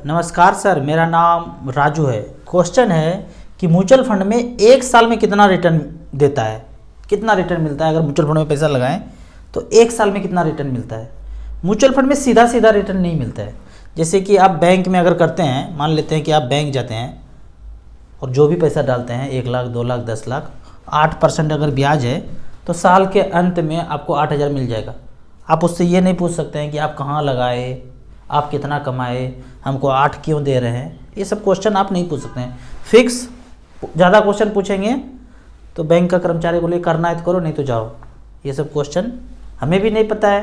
नमस्कार सर, मेरा नाम राजू है। क्वेश्चन है कि म्यूचुअल फंड में एक साल में कितना रिटर्न देता है, कितना रिटर्न मिलता है। अगर म्यूचुअल फंड में पैसा लगाएं तो एक साल में कितना रिटर्न मिलता है। म्यूचुअल फंड में सीधा सीधा रिटर्न नहीं मिलता है। जैसे कि आप बैंक में अगर करते हैं, मान लेते हैं कि आप बैंक जाते हैं और जो भी पैसा डालते हैं 1 लाख 2 लाख 10 लाख 8% अगर ब्याज है तो साल के अंत में आपको 8,000 मिल जाएगा। आप उससे ये नहीं पूछ सकते हैं कि आप कहाँ लगाए, आप कितना कमाए, हमको 8 क्यों दे रहे हैं। ये सब क्वेश्चन आप नहीं पूछ सकते हैं। फिक्स ज़्यादा क्वेश्चन पूछेंगे तो बैंक का कर्मचारी बोले करना है तो करो, नहीं तो जाओ। ये सब क्वेश्चन हमें भी नहीं पता है,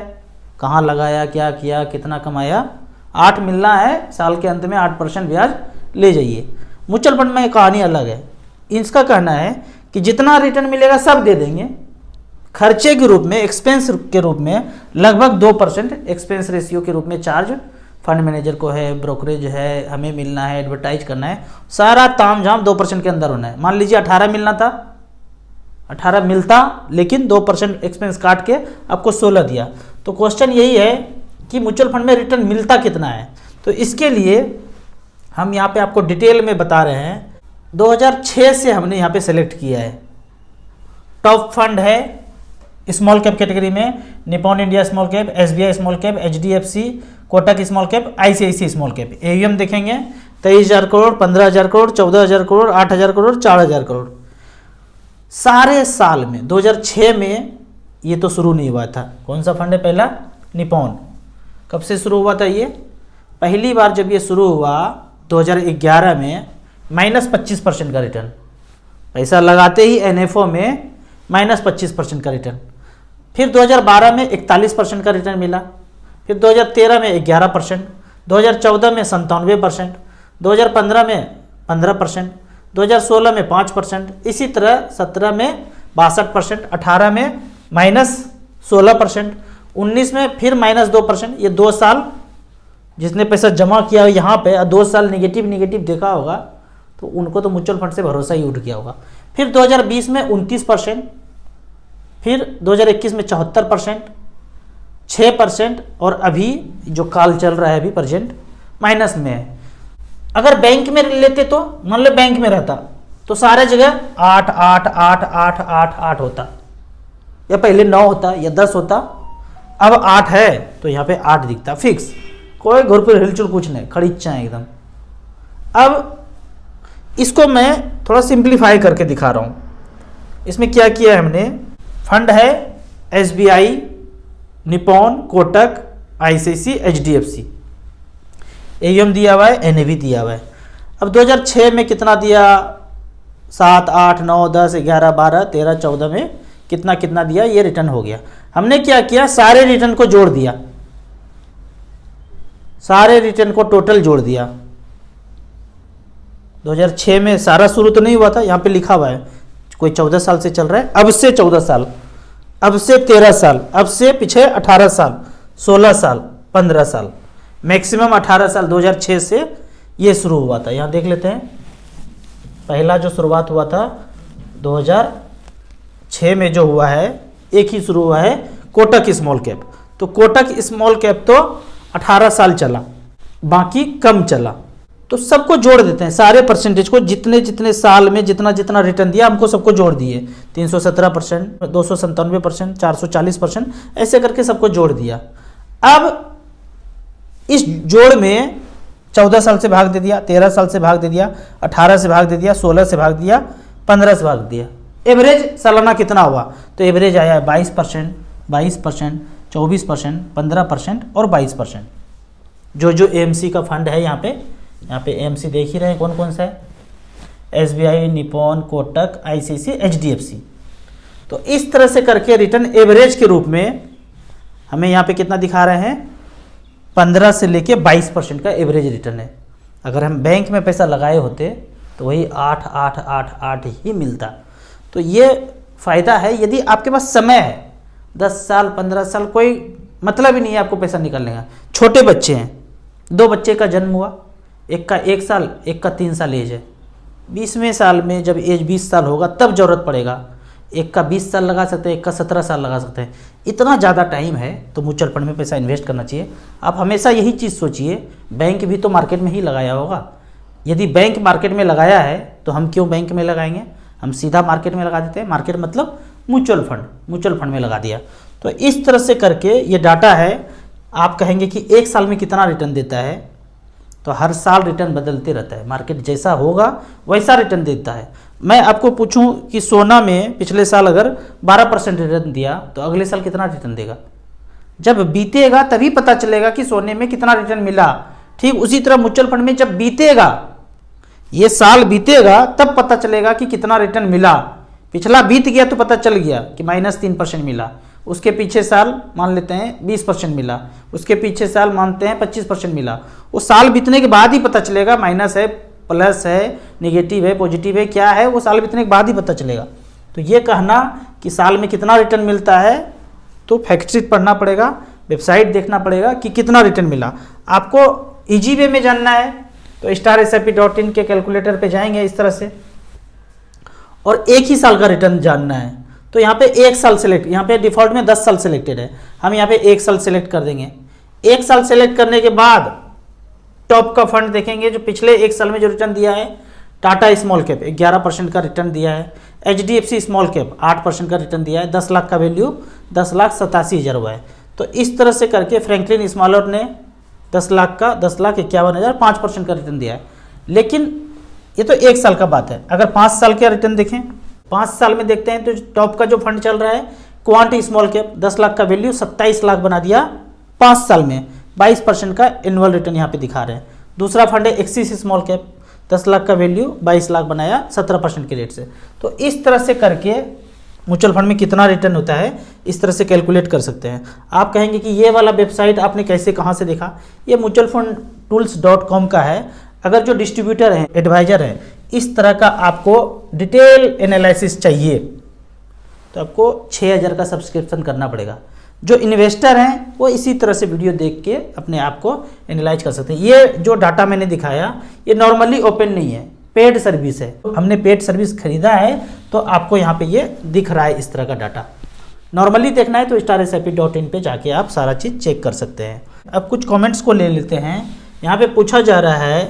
कहाँ लगाया, क्या किया, कितना कमाया। 8 मिलना है, साल के अंत में 8% ब्याज ले जाइए। म्यूचुअल फंड में कहानी अलग है। इसका कहना है कि जितना रिटर्न मिलेगा सब दे देंगे, खर्चे के रूप में, एक्सपेंस के रूप में लगभग 2% एक्सपेंस रेशियो के रूप में चार्ज फंड मैनेजर को है, ब्रोकरेज है, हमें मिलना है, एडवर्टाइज करना है, सारा ताम झाम 2% के अंदर होना है। मान लीजिए 18 मिलना था, 18 मिलता, लेकिन 2% एक्सपेंस काट के आपको 16 दिया। तो क्वेश्चन यही है कि म्यूचुअल फंड में रिटर्न मिलता कितना है। तो इसके लिए हम यहाँ पे आपको डिटेल में बता रहे हैं। 2006 से हमने यहाँ पे सेलेक्ट किया है। टॉप फंड है स्मॉल कैप कैटेगरी में Nippon India small cap, SBI small cap, HDFC, Kotak small cap, ICICI small cap. AUM देखेंगे 23,000 करोड़, 15,000 करोड़, 14,000 करोड़, 8,000 करोड़, 4,000 करोड़। सारे साल में 2006 में ये तो शुरू नहीं हुआ था। कौन सा फंड है पहला? निपॉन। कब से शुरू हुआ था ये? पहली बार जब ये शुरू हुआ 2011 में -25% का रिटर्न। पैसा लगाते ही एनएफओ में -25% का रिटर्न। फिर 2012 में 41% का रिटर्न मिला। फिर 2013 में 11%, 2014 में 97%, 2015 में 15%, 2016 में 5%, इसी तरह 17 में 62%, 18 में -16%, 19 में फिर -2%। ये 2 साल जिसने पैसा जमा किया यहाँ पे 2 साल नेगेटिव देखा होगा तो उनको तो म्यूचुअल फंड से भरोसा ही उठ गया होगा। फिर 2020 में 29%, फिर 2021 में 74%, 6%, और अभी जो काल चल रहा है अभी प्रेजेंट माइनस में है। अगर बैंक में लेते तो मान लो बैंक में रहता तो सारे जगह 8 8 8 8 8 8 होता, या पहले 9 होता या 10 होता। अब 8 है तो यहाँ पे 8 दिखता फिक्स, कोई घर पर हिलचुल कुछ नहीं, खड़ी इच्छा है एकदम। अब इसको मैं थोड़ा सिंप्लीफाई करके दिखा रहा हूँ। इसमें क्या किया है हमने? फंड है SBI, Nippon, Kotak, ICIC, HDFC. AUM दिया हुआ है, एनएवी दिया हुआ है। अब 2006 में कितना दिया? 7 8 9 10 11 12 13 14 में कितना कितना दिया, ये रिटर्न हो गया। हमने क्या किया? सारे रिटर्न को जोड़ दिया, सारे रिटर्न को टोटल जोड़ दिया। 2006 में सारा शुरू तो नहीं हुआ था, यहाँ पे लिखा हुआ है कोई 14 साल से चल रहा है, अब से 14 साल, अब से 13 साल, अब से पीछे 18 साल, 16 साल, 15 साल, मैक्सिमम 18 साल 2006 से ये शुरू हुआ था। यहाँ देख लेते हैं, पहला जो शुरुआत हुआ था 2006 में जो हुआ है, एक ही शुरू हुआ है कोटक स्मॉल कैप। तो कोटक स्मॉल कैप तो 18 साल चला, बाकी कम चला। तो सबको जोड़ देते हैं, सारे परसेंटेज को, जितने जितने साल में जितना जितना रिटर्न दिया हमको सबको जोड़ दिए। 317%, 297%, 440%, ऐसे करके सबको जोड़ दिया। अब इस जोड़ में 14 साल से भाग दे दिया, 13 साल से भाग दे दिया, 18 से भाग दे दिया, 16 से भाग दिया, 15 से भाग दिया। एवरेज सालाना कितना हुआ? तो एवरेज आया 22%, 22%, 24%, 15% और 22%। जो एएमसी का फंड है यहाँ पे एएमसी देख ही रहे हैं कौन कौन सा है, SBI, Nippon, Kotak, ICIC, HDFC. तो इस तरह से करके रिटर्न एवरेज के रूप में हमें यहाँ पे कितना दिखा रहे हैं? 15 से लेके 22% का एवरेज रिटर्न है। अगर हम बैंक में पैसा लगाए होते तो वही 8 8 8 8 ही मिलता। तो ये फ़ायदा है यदि आपके पास समय है, 10 साल 15 साल, कोई मतलब ही नहीं है आपको पैसा निकालने का। छोटे बच्चे हैं, 2 बच्चे का जन्म हुआ, एक का 1 साल, एक का 3 साल एज है। 20वें साल में जब एज 20 साल होगा तब ज़रूरत पड़ेगा, एक का 20 साल लगा सकते हैं, एक का 17 साल लगा सकते हैं। इतना ज़्यादा टाइम है तो म्यूचुअल फंड में पैसा इन्वेस्ट करना चाहिए। आप हमेशा यही चीज़ सोचिए, बैंक भी तो मार्केट में ही लगाया होगा। यदि बैंक मार्केट में लगाया है तो हम क्यों बैंक में लगाएंगे, हम सीधा मार्केट में लगा देते हैं। मार्केट मतलब म्यूचुअल फंड में लगा दिया। तो इस तरह से करके ये डाटा है। आप कहेंगे कि एक साल में कितना रिटर्न देता है, तो हर साल रिटर्न बदलते रहता है। मार्केट जैसा होगा वैसा रिटर्न देता है। मैं आपको पूछूं कि सोना में पिछले साल अगर 12% रिटर्न दिया तो अगले साल कितना रिटर्न देगा? जब बीतेगा तभी पता चलेगा कि सोने में कितना रिटर्न मिला। ठीक उसी तरह म्यूचुअल फंड में जब बीतेगा, ये साल बीतेगा तब पता चलेगा कि कितना रिटर्न मिला। पिछला बीत गया तो पता चल गया कि -3% मिला, उसके पीछे साल मान लेते हैं 20% मिला, उसके पीछे साल मानते हैं 25% मिला। वो साल बीतने के बाद ही पता चलेगा माइनस है, प्लस है, नेगेटिव है, पॉजिटिव है, क्या है वो साल बीतने के बाद ही पता चलेगा। तो ये कहना कि साल में कितना रिटर्न मिलता है, तो फैक्ट शीट पढ़ना पड़ेगा, वेबसाइट देखना पड़ेगा कि कितना रिटर्न मिला। आपको ईजी वे में जानना है तो StarSIP.in के कैलकुलेटर पे जाएंगे इस तरह से, और एक ही साल का रिटर्न जानना है तो यहाँ पे एक साल सेलेक्ट, यहाँ पे डिफॉल्ट में 10 साल सेलेक्टेड है, हम यहाँ पे एक साल सेलेक्ट कर देंगे। एक साल सेलेक्ट करने के बाद टॉप का फंड देखेंगे जो पिछले एक साल में जो रिटर्न दिया है। टाटा स्मॉल कैप 11% का रिटर्न दिया है, HDFC स्मॉल कैप 8% का रिटर्न दिया है, 10 लाख का वैल्यू 10,87,000 हुआ है। तो इस तरह से करके फ्रैंकलिन स्मॉलर ने 10 लाख का 10,51,000 5% का रिटर्न दिया है। लेकिन ये तो एक साल का बात है। अगर 5 साल का रिटर्न देखें, 5 साल में देखते हैं तो टॉप का जो फंड चल रहा है क्वांट स्मॉल कैप 10 लाख का वैल्यू 27 लाख बना दिया 5 साल में, 22% का एनुअल रिटर्न यहाँ पे दिखा रहे हैं। दूसरा फंड है एक्सिस स्मॉल कैप 10 लाख का वैल्यू 22 लाख बनाया 17% के रेट से। तो इस तरह से करके म्यूचुअल फंड में कितना रिटर्न होता है इस तरह से कैलकुलेट कर सकते हैं। आप कहेंगे कि ये वाला वेबसाइट आपने कैसे कहाँ से देखा? ये म्यूचुअल फंड tools.com का है। अगर जो डिस्ट्रीब्यूटर हैं, एडवाइजर हैं, इस तरह का आपको डिटेल एनालिसिस चाहिए तो आपको 6,000 का सब्सक्रिप्शन करना पड़ेगा। जो इन्वेस्टर हैं वो इसी तरह से वीडियो देख के अपने आप को एनालाइज कर सकते हैं। ये जो डाटा मैंने दिखाया ये नॉर्मली ओपन नहीं है, पेड सर्विस है। हमने पेड सर्विस खरीदा है तो आपको यहाँ पे ये दिख रहा है इस तरह का डाटा। नॉर्मली देखना है तो StarSIP.in पे जाके आप सारा चीज़ चेक कर सकते हैं। अब कुछ कमेंट्स को ले लेते हैं। यहाँ पे पूछा जा रहा है,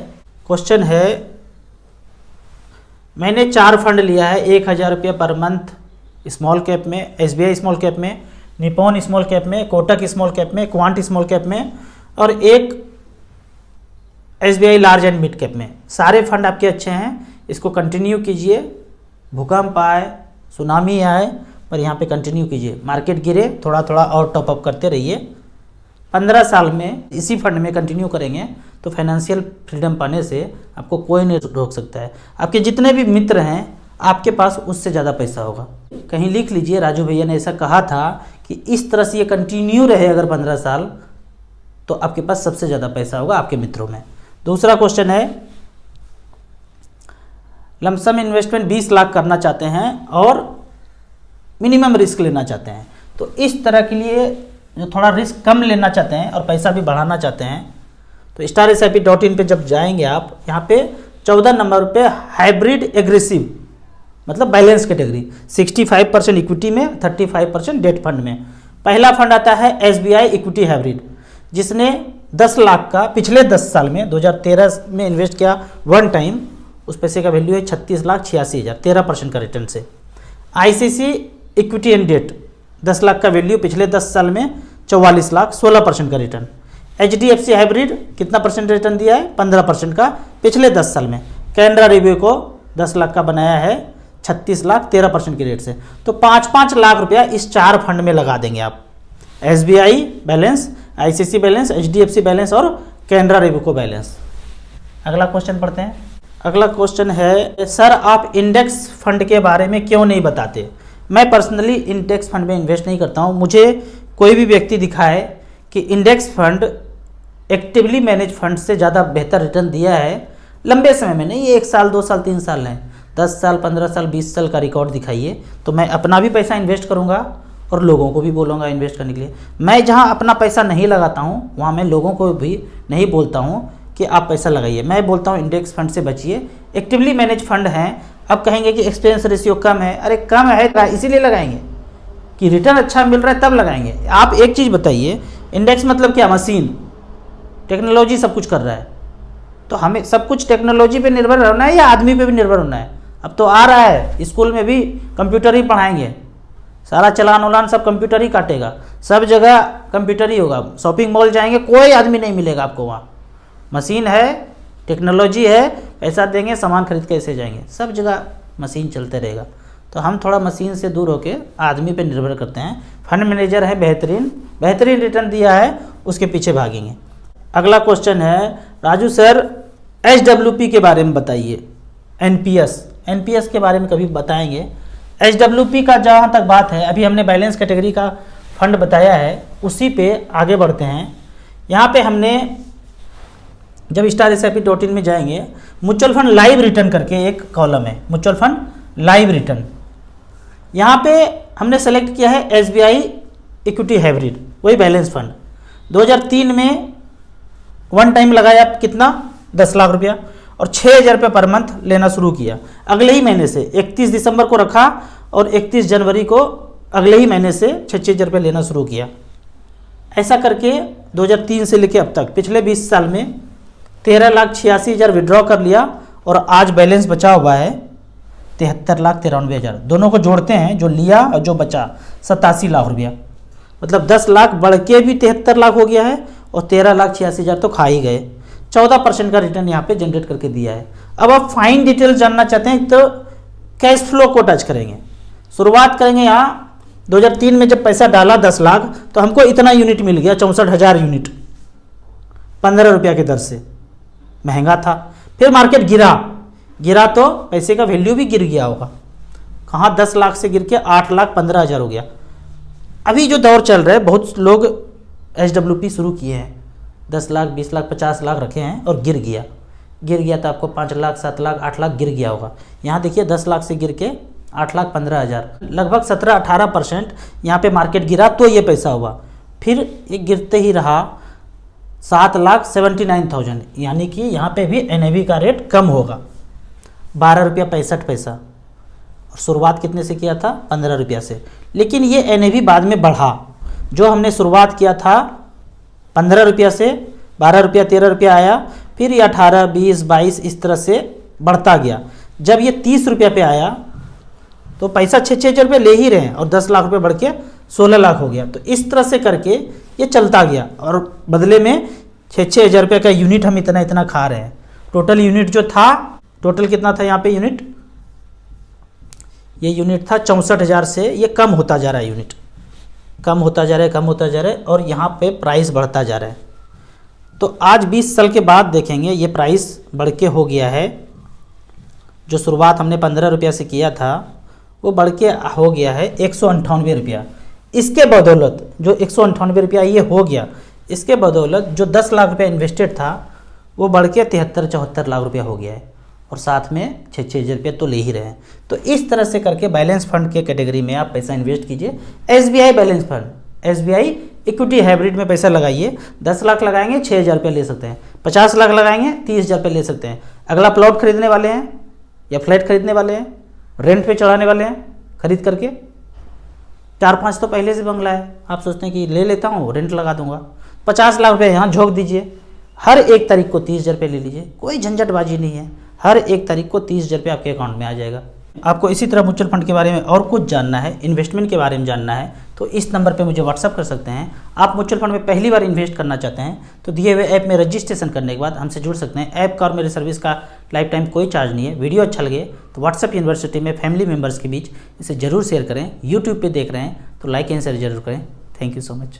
क्वेश्चन है, मैंने 4 फंड लिया है 1,000 रुपये पर मंथ स्मॉल कैप में, SBI स्मॉल कैप में, निपॉन स्मॉल कैप में, कोटक स्मॉल कैप में, क्वांट स्मॉल कैप में और एक SBI large and mid cap में। सारे फंड आपके अच्छे हैं, इसको कंटिन्यू कीजिए। भूकंप आए, सुनामी आए पर यहाँ पे कंटिन्यू कीजिए। मार्केट गिरे थोड़ा थोड़ा और टॉपअप करते रहिए। 15 साल में इसी फंड में कंटिन्यू करेंगे तो फाइनेंशियल फ्रीडम पाने से आपको कोई नहीं रोक सकता है। आपके जितने भी मित्र हैं आपके पास उससे ज़्यादा पैसा होगा। कहीं लिख लीजिए, राजू भैया ने ऐसा कहा था कि इस तरह से ये कंटिन्यू रहे अगर 15 साल तो आपके पास सबसे ज़्यादा पैसा होगा आपके मित्रों में। दूसरा क्वेश्चन है, लमसम इन्वेस्टमेंट 20 लाख करना चाहते हैं और मिनिमम रिस्क लेना चाहते हैं। तो इस तरह के लिए जो थोड़ा रिस्क कम लेना चाहते हैं और पैसा भी बढ़ाना चाहते हैं तो StarSIP.in पे जब जाएंगे आप, यहाँ पे 14 नंबर पे हाइब्रिड एग्रेसिव मतलब बैलेंस कैटेगरी 65% इक्विटी में, 35% डेट फंड में। पहला फंड आता है SBI इक्विटी हाइब्रिड, जिसने 10 लाख का पिछले 10 साल में 2013 में इन्वेस्ट किया वन टाइम, उस पैसे का वैल्यू है 36,86,000, 13% का रिटर्न से। ICC equity and debt 10 lakh का वैल्यू पिछले 10 साल में 44 लाख, 16% का रिटर्न। HDFC हाइब्रिड कितना परसेंट रिटर्न दिया है? 15% का पिछले 10 साल में। कैनरा रेलवे को 10 लाख का बनाया है 36 लाख, 13% के रेट से। तो 5-5 लाख रुपया इस 4 फंड में लगा देंगे आप। SBI balance, ICC balance, HDFC balance और कैनरा रेलवे बैलेंस। अगला क्वेश्चन पढ़ते हैं। अगला क्वेश्चन है, सर आप इंडेक्स फंड के बारे में क्यों नहीं बताते? मैं पर्सनली इंडेक्स फंड में इन्वेस्ट नहीं करता हूँ। मुझे कोई भी व्यक्ति दिखाए कि index fund actively manage fund से ज़्यादा बेहतर रिटर्न दिया है लंबे समय में, नहीं 1 साल 2 साल 3 साल नहीं, 10 साल 15 साल 20 साल का रिकॉर्ड दिखाइए तो मैं अपना भी पैसा इन्वेस्ट करूँगा और लोगों को भी बोलूँगा इन्वेस्ट करने के लिए। मैं जहाँ अपना पैसा नहीं लगाता हूँ वहाँ मैं लोगों को भी नहीं बोलता हूँ कि आप पैसा लगाइए। मैं बोलता हूँ इंडेक्स फंड से बचिए, एक्टिवली मैनेज फंड हैं। अब कहेंगे कि एक्सपेंस रेशियो कम है, अरे कम है इसीलिए लगाएंगे कि रिटर्न अच्छा मिल रहा है तब लगाएंगे। आप एक चीज़ बताइए, इंडेक्स मतलब क्या? मशीन, टेक्नोलॉजी सब कुछ कर रहा है, तो हमें सब कुछ टेक्नोलॉजी पे निर्भर होना है या आदमी पे भी निर्भर होना है? अब तो आ रहा है, स्कूल में भी कंप्यूटर ही पढ़ाएंगे, सारा चलान उलान सब कंप्यूटर ही काटेगा, सब जगह कंप्यूटर ही होगा। शॉपिंग मॉल जाएंगे कोई आदमी नहीं मिलेगा आपको वहाँ, मशीन है, टेक्नोलॉजी है, पैसा देंगे सामान खरीद के ऐसे जाएंगे, सब जगह मशीन चलते रहेगा। तो हम थोड़ा मशीन से दूर होके आदमी पे निर्भर करते हैं। फंड मैनेजर है बेहतरीन रिटर्न दिया है, उसके पीछे भागेंगे। अगला क्वेश्चन है, राजू सर HWP के बारे में बताइए। एनपीएस के बारे में कभी बताएंगे? HWP का जहाँ तक बात है, अभी हमने बैलेंस कैटेगरी का फंड बताया है, उसी पे आगे बढ़ते हैं। यहाँ पे हमने जब StarSIP.in में जाएंगे, म्यूचुअल फंड लाइव रिटर्न करके एक कॉलम है, म्यूचुअल फंड लाइव रिटर्न। यहाँ पे हमने सेलेक्ट किया है SBI इक्विटी हाइब्रिड, वही बैलेंस फंड। 2003 में वन टाइम लगाया कितना? 10 लाख रुपया, और 6,000 रुपये पर मंथ लेना शुरू किया। अगले ही महीने से 31 दिसंबर को रखा और 31 जनवरी को अगले ही महीने से 6,000 रुपये लेना शुरू किया। ऐसा करके 2003 से लेके अब तक पिछले 20 साल में 13,86,000 विड्रॉ कर लिया, और आज बैलेंस बचा हुआ है 73,93,000। दोनों को जोड़ते हैं, जो लिया और जो बचा 87 लाख रुपया, मतलब 10 लाख बढ़ के भी 73 लाख हो गया है, और 13,86,000 तो खा ही गए। 14% का रिटर्न यहाँ पे जनरेट करके दिया है। अब आप फाइन डिटेल जानना चाहते हैं तो कैश फ्लो को टच करेंगे। शुरुआत करेंगे यहाँ 2003 में जब पैसा डाला 10 लाख, तो हमको इतना यूनिट मिल गया, 64,000 यूनिट 15 रुपया की दर से, महंगा था। फिर मार्केट गिरा तो पैसे का वैल्यू भी गिर गया होगा, कहाँ 10 लाख से गिर के 8,15,000 हो गया। अभी जो दौर चल रहा है, बहुत लोग HWP शुरू किए हैं, 10 लाख 20 लाख 50 लाख रखे हैं और गिर गया तो आपको 5 लाख 7 लाख 8 लाख गिर गया होगा। यहाँ देखिए 10 लाख से गिर के 8,15,000, लगभग 17-18% यहाँ पे मार्केट गिरा तो ये पैसा हुआ। फिर ये गिरते ही रहा 7,79,000, यानी कि यहाँ पे भी NAV का रेट कम होगा, 12 रुपया 65 पैसा। और शुरुआत कितने से किया था? 15 रुपया से। लेकिन ये NAV बाद में बढ़ा, जो हमने शुरुआत किया था 15 रुपया से, 12 रुपया 13 रुपया आया, फिर ये 18, 20, 22 इस तरह से बढ़ता गया। जब ये 30 रुपया पे आया तो पैसा 6,000 रुपये ले ही रहे हैं, और 10 लाख रुपये बढ़ के 16 लाख हो गया। तो इस तरह से करके ये चलता गया, और बदले में 6,000 रुपये का यूनिट हम इतना खा रहे हैं। टोटल यूनिट जो था, टोटल कितना था यहाँ पे यूनिट? ये यूनिट था 64,000 से, ये कम होता जा रहा है, यूनिट कम होता जा रहा है, और यहाँ पे प्राइस बढ़ता जा रहा है। तो आज 20 साल के बाद देखेंगे ये प्राइस बढ़ के हो गया है, जो शुरुआत हमने 15 रुपया से किया था वो बढ़ के हो गया है 198 रुपया। इसके बदौलत जो 198 रुपया ये हो गया, इसके बदौलत जो 10 लाख रुपया इन्वेस्टेड था वो बढ़ के 73-74 लाख रुपया हो गया है, और साथ में 6,000 रुपये तो ले ही रहे हैं। तो इस तरह से करके बैलेंस फंड के कैटेगरी में आप पैसा इन्वेस्ट कीजिए। SBI balance fund, SBI equity hybrid में पैसा लगाइए। 10 लाख लगाएंगे 6,000 रुपये ले सकते हैं, 50 लाख लगाएंगे 30,000 रुपये ले सकते हैं। अगला प्लॉट खरीदने वाले हैं या फ्लैट खरीदने वाले हैं, रेंट पे चढ़ाने वाले हैं, खरीद करके 4-5 तो पहले से बंगला है, आप सोचते हैं कि ले लेता हूँ रेंट लगा दूंगा, 50 लाख रुपये यहाँ झोंक दीजिए। हर 1 तारीख को 30,000 रुपये ले लीजिए, कोई झंझटबाजी नहीं है, हर 1 तारीख को 30,000 रुपये आपके अकाउंट में आ जाएगा। आपको इसी तरह म्यूचुअल फंड के बारे में और कुछ जानना है, इन्वेस्टमेंट के बारे में जानना है, तो इस नंबर पे मुझे व्हाट्सअप कर सकते हैं। आप म्यूचुअल फंड में पहली बार इन्वेस्ट करना चाहते हैं तो दिए हुए ऐप में रजिस्ट्रेशन करने के बाद हमसे जुड़ सकते हैं। ऐप का और मेरे सर्विस का लाइफ टाइम कोई चार्ज नहीं है। वीडियो अच्छा लगे तो व्हाट्सअप यूनिवर्सिटी में फैमिली मेम्बर्स के बीच इसे जरूर शेयर करें। यूट्यूब पर देख रहे हैं तो लाइक एंड शेयर जरूर करें। Thank you so much.